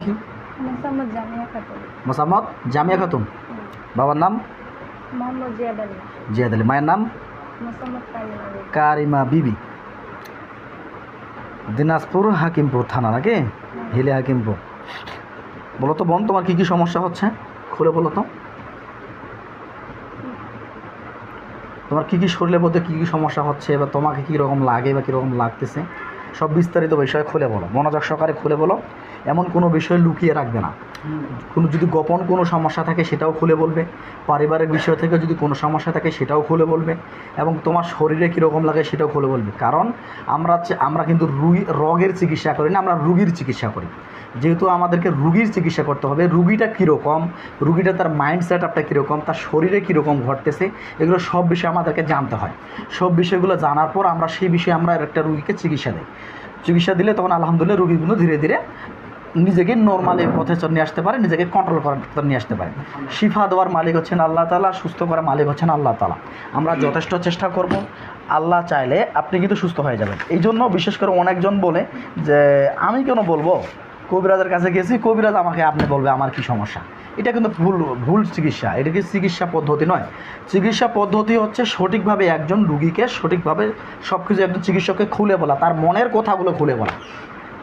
কি? মোসাম্মদ জামিয়া খাতুন। মোসাম্মদ জামিয়া খাতুন। বাবার নাম? মোহাম্মদ জিয়াদ আলী। জিয়াদ আলী। মায়ের নাম? মোসাম্মদ কারিমা বিবি। দিনাজপুর হাকিমপুর থানা নাকি? হিলে হাকিমপুর। বলো তো বোন, তোমার কী কী সমস্যা হচ্ছে খুলে বলো তো। তোমার কী কী শরীরের মধ্যে কী কী সমস্যা হচ্ছে, বা তোমাকে কীরকম লাগে বা কীরকম লাগতেছে, সব বিস্তারিত বিষয় খুলে বলো, মনোযোগ সহকারে খুলে বলো। এমন কোনো বিষয় লুকিয়ে রাখবে না। কোনো যদি গোপন কোনো সমস্যা থাকে সেটাও খুলে বলবে, পারিবারিক বিষয় থেকে যদি কোনো সমস্যা থাকে সেটাও খুলে বলবে, এবং তোমার শরীরে কীরকম লাগে সেটাও খুলে বলবে। কারণ আমরা কিন্তু রোগের চিকিৎসা করি না, আমরা রুগীর চিকিৎসা করি। যেহেতু আমাদেরকে রুগীর চিকিৎসা করতে হবে, রুগীটা কীরকম, রুগীটা তার মাইন্ড সেট আপটা কীরকম, তার শরীরে কীরকম ঘটতেছে, এগুলো সব বিষয় আমাদেরকে জানতে হয়। সব বিষয়গুলো জানার পর আমরা সেই বিষয়ে আমরা একটা রুগীকে চিকিৎসা দিই। চিকিৎসা দিলে তখন আলহামদুলিল্লাহ রুগীগুলো ধীরে ধীরে নিজেকে নর্মালের পথে নিয়ে আসতে পারে, নিজেকে কন্ট্রোল করার নিয়ে আসতে পারে। শিফা দেওয়ার মালিক হচ্ছেন আল্লাহ তাআলা, সুস্থ করার মালিক হচ্ছেন আল্লাহ তাআলা। আমরা যথেষ্ট চেষ্টা করব, আল্লাহ চাইলে আপনি কিন্তু সুস্থ হয়ে যাবেন। এই জন্য বিশেষ করে অনেকজন বলে যে আমি কেন বলবো, কবিরাজের কাছে গেছি, কবিরাজ আমাকে আপনি বলবে আমার কি সমস্যা। এটা কিন্তু ভুল চিকিৎসা। এটা কি চিকিৎসা পদ্ধতি নয়। চিকিৎসা পদ্ধতি হচ্ছে সঠিকভাবে একজন রুগীকে সঠিকভাবে সব কিছু একজন চিকিৎসককে খুলে বলা, তার মনের কথাগুলো খুলে বলা,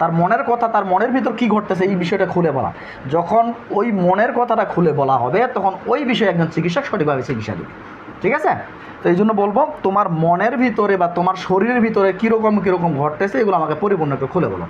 তার মনের কথা, তার মনের ভিতর কী ঘটতেছে এই বিষয়টা খুলে বলা। যখন ওই মনের কথাটা খুলে বলা হবে তখন ওই বিষয়ে একজন চিকিৎসক সঠিকভাবে চিকিৎসা দেবে। ঠিক আছে? তো এই জন্য বলবো, তোমার মনের ভিতরে বা তোমার শরীরের ভিতরে কীরকম ঘটতেছে এগুলো আমাকে পরিপূর্ণ করে খুলে বলো।